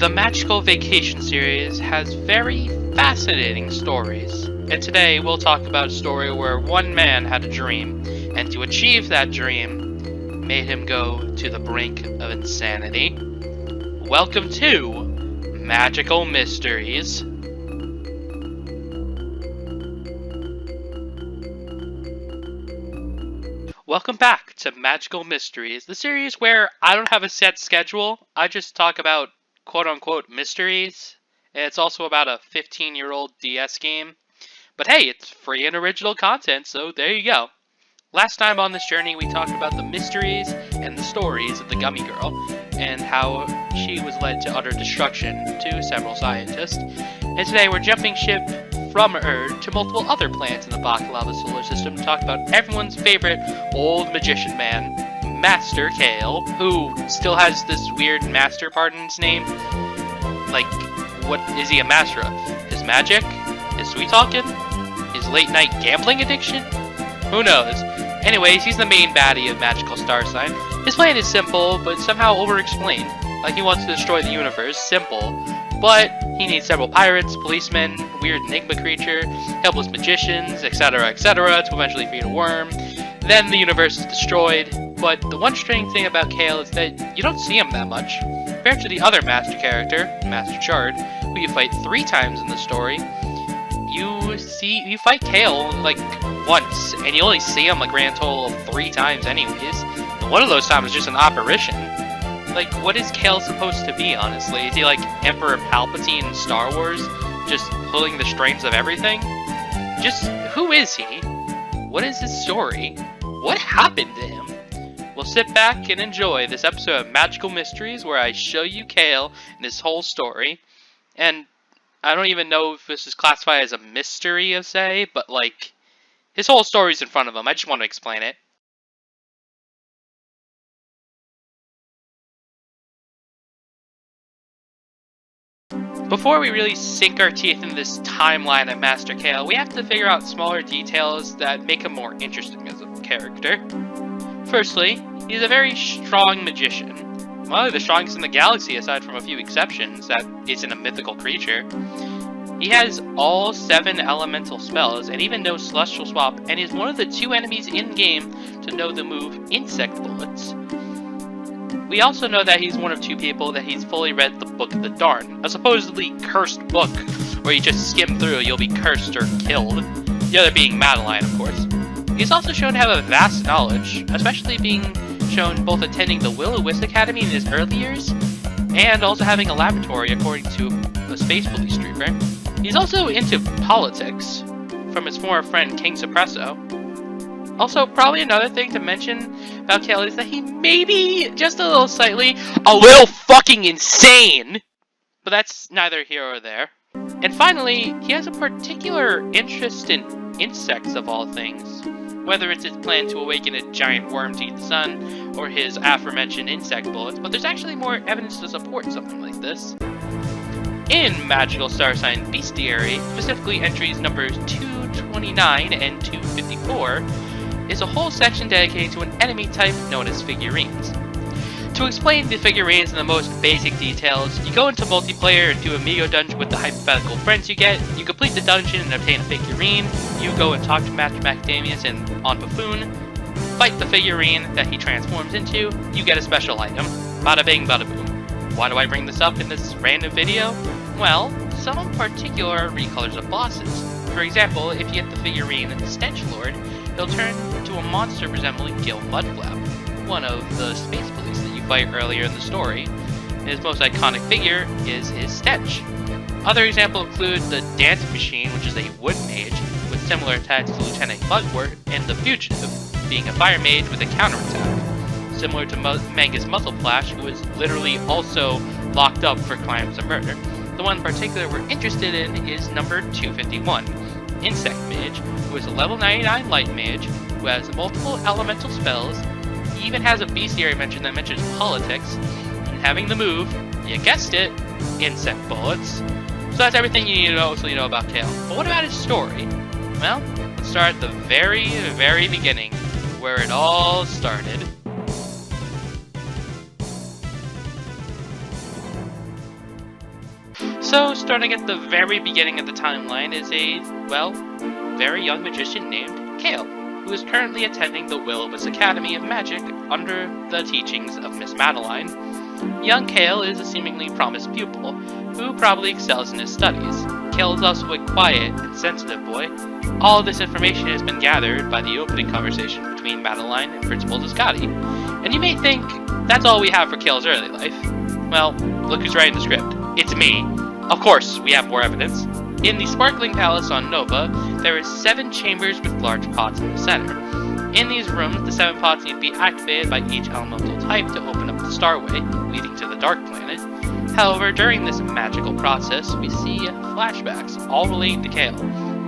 The Magical Vacation series has very fascinating stories, and today we'll talk about a story where one man had a dream, and to achieve that dream made him go to the brink of insanity. Welcome to Magical Mysteries. Welcome back to Magical Mysteries, the series where I don't have a set schedule. I just talk about quote-unquote mysteries. It's also about a 15-year-old DS game. But hey, it's free and original content, so there you go. Last time on this journey, we talked about the mysteries and the stories of the Gummy Girl, and how she was led to utter destruction to several scientists. And today we're jumping ship from Earth to multiple other planets in the Bakalava solar system to talk about everyone's favorite old magician man, Master Kale, who still has this weird master part in his name. Like, what is he a master of? His magic? His sweet talking? His late night gambling addiction? Who knows? Anyways, he's the main baddie of Magical Starsign. His plan is simple, but somehow over-explained. Like he wants to destroy the universe, simple, but he needs several pirates, policemen, weird enigma creature, helpless magicians, etc., to eventually feed a worm. Then the universe is destroyed, but the one strange thing about Kale is that you don't see him that much. Compared to the other master character, Master Chard, who you fight 3 times in the story, you fight Kale like once, and you only see him a grand total of 3 times anyways. And one of those times is just an apparition. Like, what is Kale supposed to be, honestly? Is he like Emperor Palpatine in Star Wars, just pulling the strings of everything? Just, who is he? What is his story? What happened to him? Well, sit back and enjoy this episode of Magical Mysteries where I show you Kale and his whole story. And I don't even know if this is classified as a mystery, but like, his whole story's in front of him. I just want to explain it. Before we really sink our teeth into this timeline of Master Kale, we have to figure out smaller details that make him more interesting as a character. Firstly, he's a very strong magician. One of the strongest in the galaxy aside from a few exceptions that isn't a mythical creature. He has all 7 elemental spells and even knows Celestial Swap, and is one of the 2 enemies in-game to know the move Insect Bullets. We also know that he's one of 2 people that he's fully read the Book of the Darn, a supposedly cursed book, where you just skim through, you'll be cursed or killed. The other being Madeline, of course. He's also shown to have a vast knowledge, especially being shown both attending the Will-O-Wisp Academy in his early years, and also having a laboratory according to a space police trooper. He's also into politics, from his former friend King Suppresso. Also, probably another thing to mention about Kale is that he may be just a little fucking insane! But that's neither here or there. And finally, he has a particular interest in insects of all things. Whether it's his plan to awaken a giant worm to eat the sun, or his aforementioned insect bullets, but there's actually more evidence to support something like this. In Magical Starsign Bestiary, specifically entries numbers 229 and 254, is a whole section dedicated to an enemy type known as Figurines. To explain the Figurines in the most basic details, you go into multiplayer and do Amigo Dungeon with the hypothetical friends you get, you complete the dungeon and obtain a Figurine, you go and talk to Master Macadamius and on Buffoon, fight the Figurine that he transforms into, you get a special item. Bada bing, bada boom. Why do I bring this up in this random video? Well, some in particular are recolors of bosses. For example, if you get the Figurine Stench Lord, he'll turn into a monster resembling Gil Mudflap, one of the space police that you fight earlier in the story. His most iconic figure is his stench. Other examples include the Dance Machine, which is a wood mage with similar attacks to Lieutenant Bugwort, and the Fugitive, being a fire mage with a counterattack, similar to Mangus Muzzleplash, who is literally also locked up for crimes of murder. The one in particular we're interested in is number 251, Insect Mage, who is a level 99 Light Mage, who has multiple elemental spells. He even has a bestiary mention that mentions politics, and having the move, you guessed it, Insect Bullets. So that's everything you need to know, about Kale. But what about his story? Well, let's start at the very, very beginning, where it all started. So, starting at the very beginning of the timeline is a, well, very young magician named Kale, who is currently attending the Will-O-Wisp Academy of Magic under the teachings of Miss Madeline. Young Kale is a seemingly promised pupil, who probably excels in his studies. Kale is also a quiet and sensitive boy. All of this information has been gathered by the opening conversation between Madeline and Principal Descati. And you may think, that's all we have for Kale's early life. Well, look who's writing the script. It's me. Of course, we have more evidence. In the Sparkling Palace on Nova, there are 7 chambers with large pots in the center. In these rooms, the 7 pots need to be activated by each elemental type to open up the Starway, leading to the Dark Planet. However, during this magical process, we see flashbacks, all relating to Kale,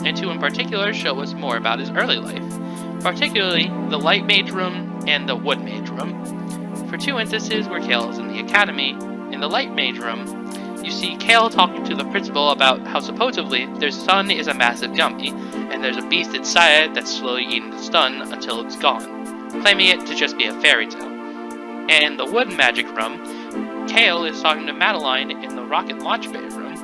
and 2 in particular show us more about his early life, particularly the Light Mage Room and the Wood Mage Room. For 2 instances where Kale is in the Academy, in the Light Mage Room, you see Kale talking to the principal about how supposedly their son is a massive gummy, and there's a beast inside it that's slowly eating the stun until it's gone, claiming it to just be a fairy tale. And in the Wood Magic Room, Kale is talking to Madeline in the Rocket Launch Bay Room,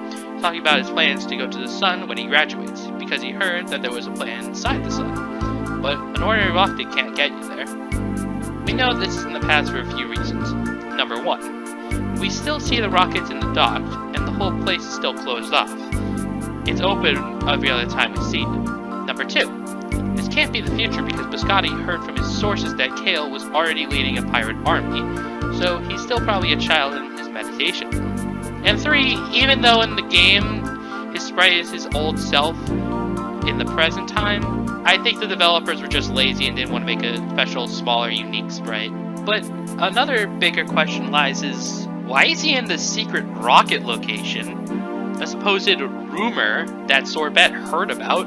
talking about his plans to go to the sun when he graduates, because he heard that there was a plan inside the sun. But an ordinary rocket can't get you there. We know this is in the past for a few reasons. Number 1. We still see the rockets in the dock, and the whole place is still closed off. It's open every other time we see it. Number 2. This can't be the future because Biscotti heard from his sources that Kale was already leading a pirate army, so he's still probably a child in his meditation room. And 3. Even though in the game, his sprite is his old self in the present time, I think the developers were just lazy and didn't want to make a special, smaller, unique sprite. But another bigger question lies is, why is he in the secret rocket location? A supposed rumor that Sorbet heard about?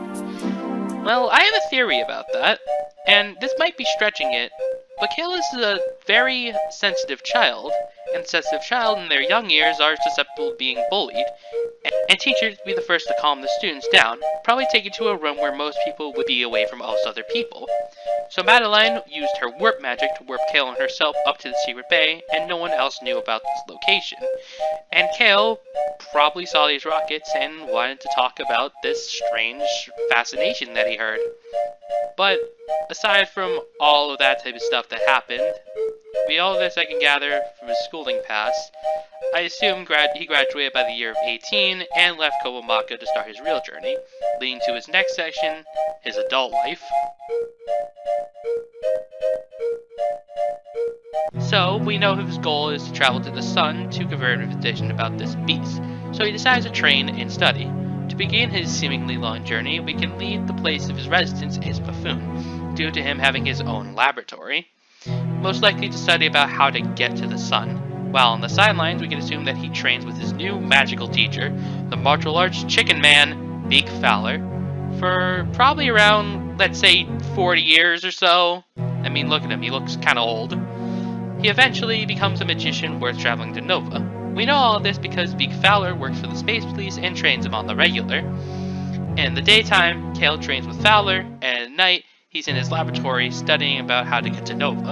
Well, I have a theory about that, and this might be stretching it, but Kale is a very sensitive child, and sensitive child in their young years are susceptible to being bullied, and teachers would be the first to calm the students down, probably take you to a room where most people would be away from most other people. So Madeline used her warp magic to warp Kale and herself up to the secret bay, and no one else knew about this location. And Kale probably saw these rockets and wanted to talk about this strange fascination that he heard. But aside from all of that type of stuff that happened, all of this I can gather from his schooling past. I assume he graduated by the year of 18 and left Kobomaka to start his real journey, leading to his next section, his adult life. So, we know his goal is to travel to the sun to convert information about this beast, so he decides to train and study. To begin his seemingly long journey, we can lead the place of his residence is Buffoon, due to him having his own laboratory, most likely to study about how to get to the sun. While on the sidelines, we can assume that he trains with his new magical teacher, the martial arts chicken man, Beak Fowler, for probably around, let's say, 40 years or so. I mean, look at him, he looks kinda old. He eventually becomes a magician worth traveling to Nova. We know all of this because Beak Fowler works for the Space Police and trains him on the regular. In the daytime, Kale trains with Fowler, and at night, he's in his laboratory studying about how to get to Nova.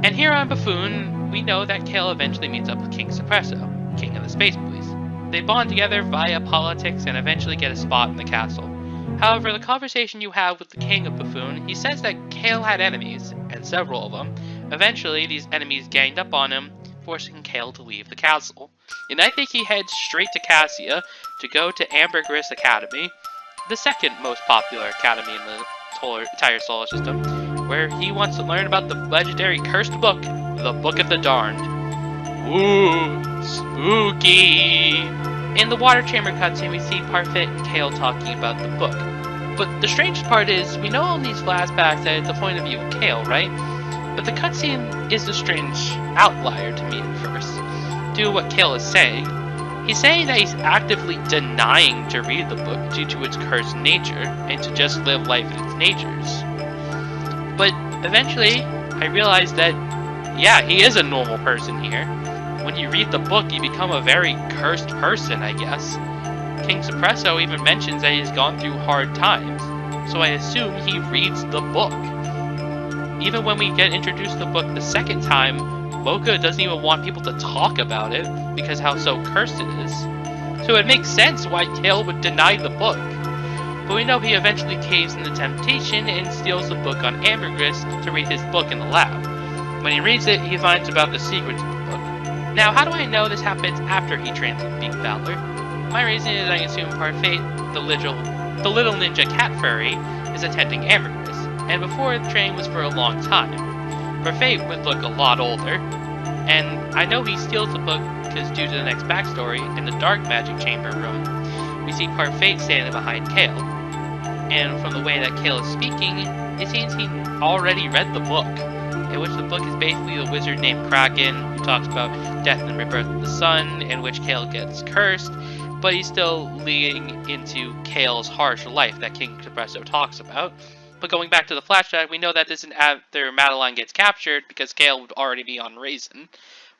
And here on Buffoon, we know that Kale eventually meets up with King Suppresso, king of the Space Police. They bond together via politics and eventually get a spot in the castle. However, the conversation you have with the king of Buffoon, he says that Kale had enemies, and several of them. Eventually, these enemies ganged up on him, forcing Kale to leave the castle. And I think he heads straight to Cassia to go to Ambergris Academy, the second most popular academy in the entire solar system, where he wants to learn about the legendary cursed book, the Book of the Darned. Ooh, spooky! In the water chamber cutscene, we see Parfait and Kale talking about the book. But the strangest part is, we know in these flashbacks that it's a point of view of Kale, right? But the cutscene is a strange outlier to me at first, due to what Kale is saying. He's saying that he's actively denying to read the book due to its cursed nature, and to just live life in its natures. But eventually, I realized that, yeah, he is a normal person here. When you read the book, you become a very cursed person, I guess. King Suppresso even mentions that he's gone through hard times, so I assume he reads the book. Even when we get introduced to the book the second time, Mocha doesn't even want people to talk about it because how so cursed it is. so it makes sense why Kale would deny the book. But we know he eventually caves into temptation and steals the book on ambergris to read his book in the lab. When he reads it, he finds about the secrets of the book. Now, how do I know this happens after he trains with Big Valor? My reason is I assume Parfait, the little ninja cat furry, is attending ambergris, and before the training was for a long time. Parfait would look a lot older, and I know he steals the book because due to the next backstory, in the dark magic chamber room, we see Parfait standing behind Kale. And from the way that Kale is speaking, it seems he already read the book, in which the book is basically the wizard named Kraken, who talks about death and rebirth of the sun, in which Kale gets cursed, but he's still leading into Kale's harsh life that King Espresso talks about. But going back to the flashback, we know that this isn't after Madeline gets captured, because Kale would already be on Raisin.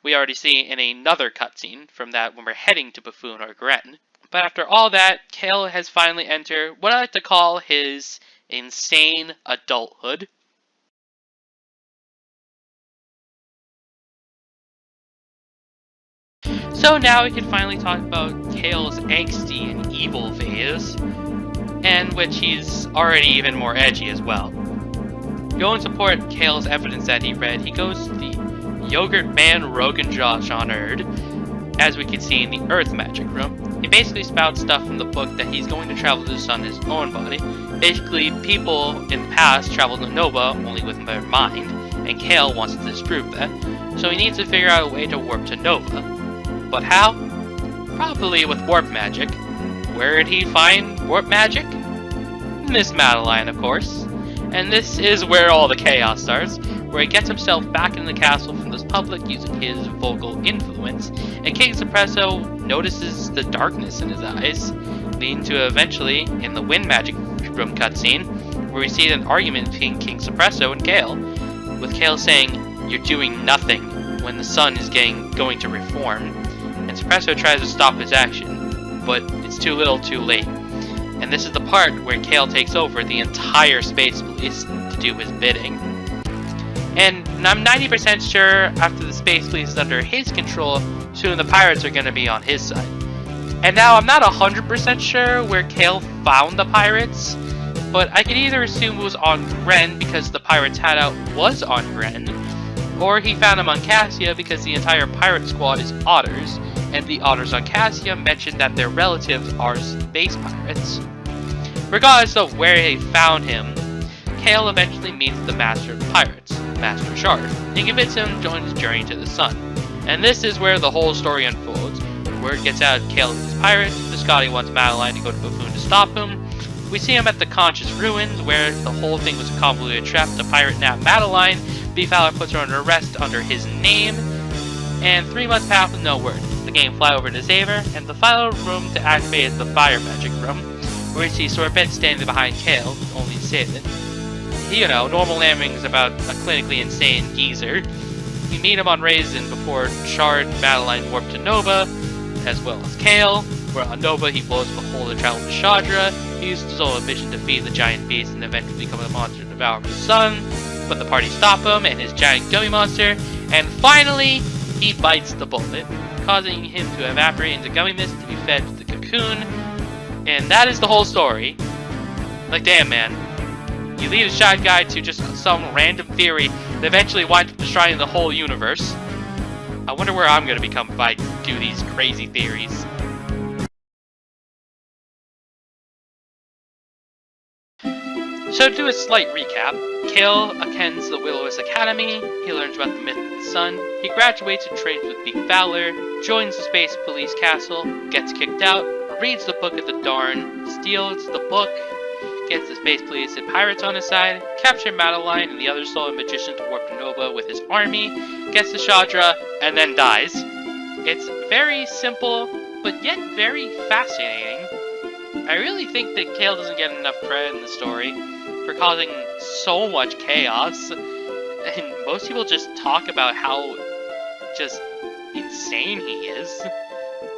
We already see in another cutscene from that when we're heading to Buffoon or Gren. But after all that, Kale has finally entered what I like to call his insane adulthood. So now we can finally talk about Kale's angsty and evil phase, and which he's already even more edgy as well. To go and support Kale's evidence that he read, he goes to the Yogurt Man Rogan Josh on Earth, as we can see in the Earth Magic Room. He basically spouts stuff from the book that he's going to travel to the sun in his own body. Basically, people in the past traveled to Nova only with their mind, and Kale wants to disprove that, so he needs to figure out a way to warp to Nova. But how? Probably with warp magic. Where did he find warp magic? Miss Madeline, of course. And this is where all the chaos starts, where he gets himself back in the castle from the public using his vocal influence, and King Espresso notices the darkness in his eyes, leading to eventually, in the Wind Magic Room cutscene, where we see an argument between King Espresso and Kale, with Kale saying, "You're doing nothing," when the sun is going to reform, and Espresso tries to stop his action, but it's too little too late. And this is the part where Kale takes over the entire space police to do his bidding. And I'm 90% sure after the space police is under his control, soon the pirates are going to be on his side. And now I'm not 100% sure where Kale found the pirates, but I can either assume it was on Gren because the pirates' hideout was on Gren, or he found them on Cassia because the entire pirate squad is otters, and the otters on Cassia mentioned that their relatives are space pirates. Regardless of where he found him, Kale eventually meets the Master of the Pirates, Master Shard, and convinces him to join his journey to the sun. And this is where the whole story unfolds. Word gets out Kale is a pirate, the Scotty wants Madeline to go to Buffoon to stop him. We see him at the Conscious Ruins, where the whole thing was a convoluted trap to pirate nap Madeline. Fowler puts her under arrest under his name, and 3 months pass with no word. The game fly over to save her, and the final room to activate is the Fire Magic Room, where we see Sorbet standing behind Kale, only to save it. You know, normal landings about a clinically insane geezer. We meet him on Raisin before Shard and Madeline warp to Nova, as well as Kale, where on Nova he blows the hole to travel to Shadra. He uses his own mission to feed the giant beast and eventually become a monster to devour the sun, but the party stop him and his giant gummy monster, and finally, he bites the bullet, causing him to evaporate into gummy mist to be fed to the cocoon, and that is the whole story. Like, damn, man. You lead a shy guy to just some random theory that eventually winds up destroying the whole universe. I wonder where I'm gonna become if I do these crazy theories. So to do a slight recap, Kale attends the Will-O-Wisp Academy, he learns about the myth of the sun, he graduates and trains with Big Valor, joins the Space Police Castle, gets kicked out, reads the Book of the Dawn, steals the book, gets the Space Police and pirates on his side, captures Madeline and the other stolen magician to warp to Nova with his army, gets to Shadra, and then dies. It's very simple, but yet very fascinating. I really think that Kale doesn't get enough credit in the story for causing so much chaos, and most people just talk about how just insane he is.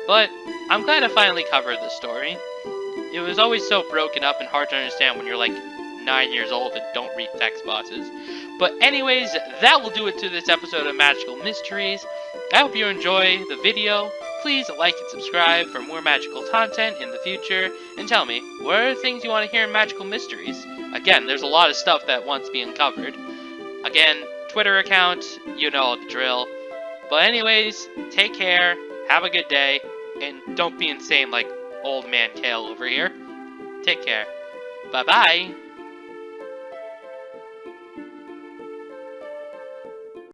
But I'm glad I finally covered this story. It was always so broken up and hard to understand when you're like 9 years old and don't read text boxes. But anyways, that will do it to this episode of Magical Mysteries. I hope you enjoy the video. Please like and subscribe for more magical content in the future, and tell me, what are the things you want to hear in Magical Mysteries? Again, there's a lot of stuff that wants being covered. Again, Twitter account, you know the drill. But anyways, take care, have a good day, and don't be insane like old man Kale over here. Take care. Bye-bye.